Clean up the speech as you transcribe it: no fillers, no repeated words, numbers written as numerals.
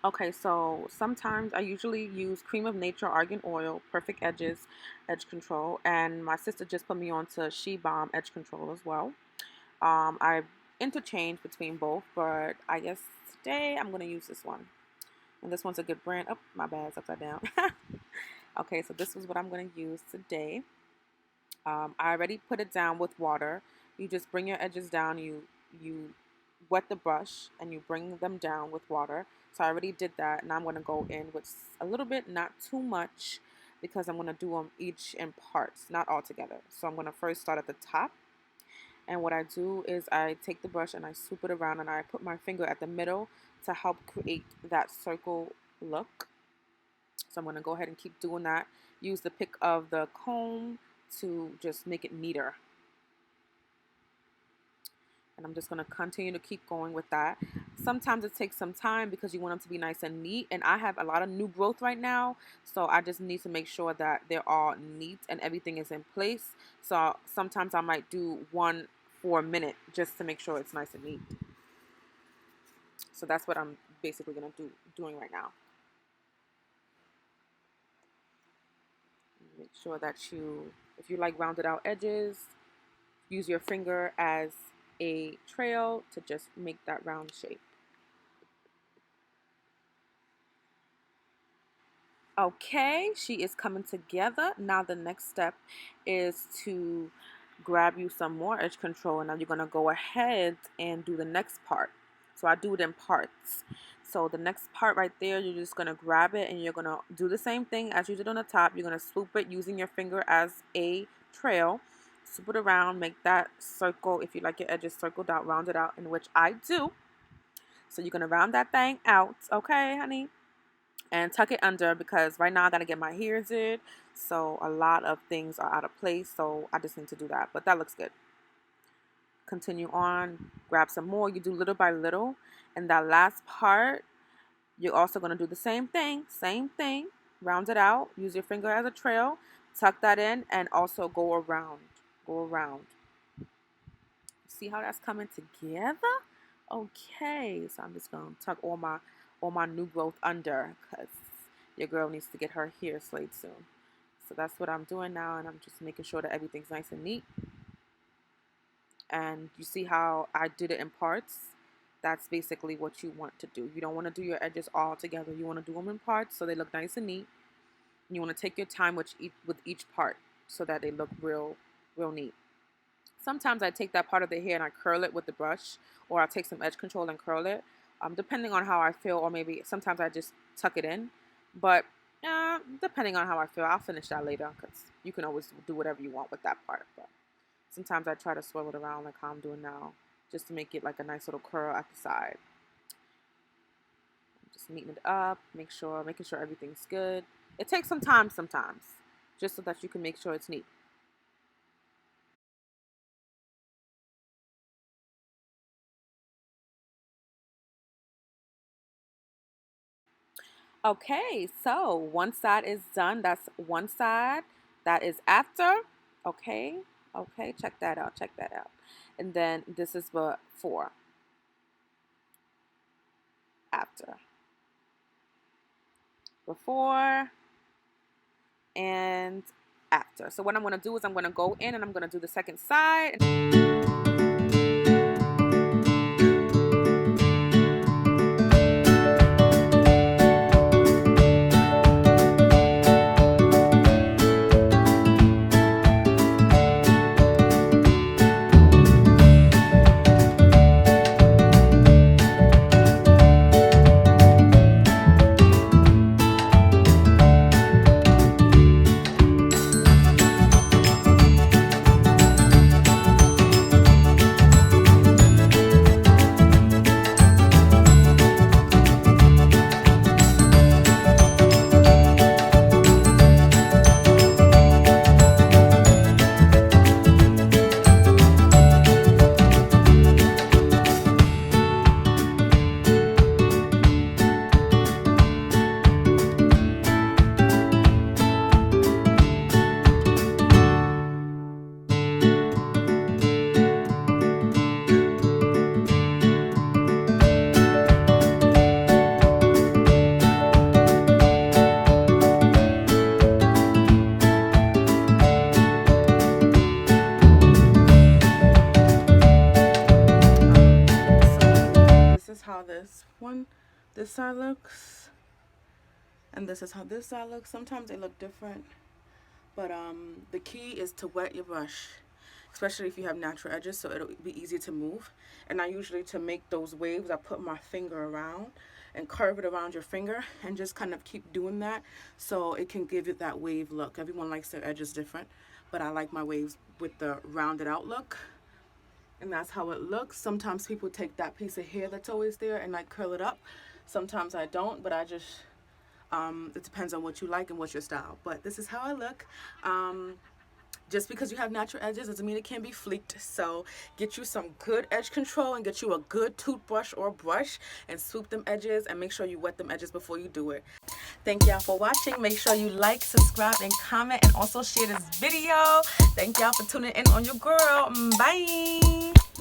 Okay, so sometimes I usually use Cream of Nature Argan Oil, Perfect Edges, Edge Control, and my sister just put me on to She Balm Edge Control as well. I interchange between both, but I guess today I'm going to use this one. And this one's a good brand. Oh, my bad, it's upside down. Okay, so this is what I'm going to use today. I already put it down with water. You just bring your edges down. You wet the brush and you bring them down with water. So I already did that. Now I'm going to go in with a little bit, not too much, because I'm going to do them each in parts, not all together. So I'm going to first start at the top. And what I do is I take the brush and I swoop it around and I put my finger at the middle to help create that circle look. So I'm going to go ahead and keep doing that. Use the pick of the comb to just make it neater. And I'm just going to continue to keep going with that. Sometimes it takes some time because you want them to be nice and neat. And I have a lot of new growth right now. So I just need to make sure that they're all neat and everything is in place. So sometimes I might do one for a minute just to make sure it's nice and neat. So that's what I'm basically going to doing right now. Make sure that if you like rounded out edges, use your finger as a trail to just make that round shape. Okay, she is coming together. Now the next step is to grab you some more edge control, and now you're going to go ahead and do the next part. So I do it in parts. So the next part right there, you're just going to grab it and you're going to do the same thing as you did on the top. You're going to swoop it using your finger as a trail. Swoop it around, make that circle. If you like your edges circled out, round it out, in which I do. So you're going to round that thing out, okay, honey? And tuck it under because right now I got to get my hair did. So a lot of things are out of place. So I just need to do that. But that looks good. Continue on. Grab some more. You do little by little. And that last part, you're also going to do the same thing. Same thing. Round it out. Use your finger as a trail. Tuck that in and also go around. Go around. See how that's coming together? Okay. So I'm just going to tuck all my new growth under because your girl needs to get her hair slayed soon. So that's what I'm doing now, and I'm just making sure that everything's nice and neat. And you see how I did it in parts? That's basically what you want to do. You don't want to do your edges all together. You want to do them in parts so they look nice and neat. And you want to take your time with each part so that they look real neat. Sometimes I take that part of the hair and I curl it with the brush, or I take some edge control and curl it. Depending on how I feel, or maybe sometimes I just tuck it in. But depending on how I feel, I'll finish that later because you can always do whatever you want with that part. But sometimes I try to swirl it around like how I'm doing now, just to make it like a nice little curl at the side. Just neaten it up, making sure everything's good. It takes some time sometimes, just so that you can make sure it's neat. Okay, so one side is done. That's one side. That is after. Okay, okay, check that out. Check that out. And then this is before. After. Before and after. So what I'm going to do is I'm going to go in and I'm going to do the second side. side looks, and this is how this side looks. Sometimes they look different, but the key is to wet your brush, especially if you have natural edges, so it'll be easy to move. And I usually, to make those waves, I put my finger around and curve it around your finger and just kind of keep doing that so it can give it that wave look. Everyone likes their edges different, but I like my waves with the rounded out look. And that's how it looks. Sometimes people take that piece of hair that's always there and like curl it up. Sometimes I don't, but I just, it depends on what you like and what's your style. But this is how I look. Just because you have natural edges doesn't mean it can't be fleeked. So get you some good edge control and get you a good toothbrush or brush and swoop them edges, and make sure you wet them edges before you do it. Thank y'all for watching. Make sure you like, subscribe, and comment, and also share this video. Thank y'all for tuning in on your girl. Bye.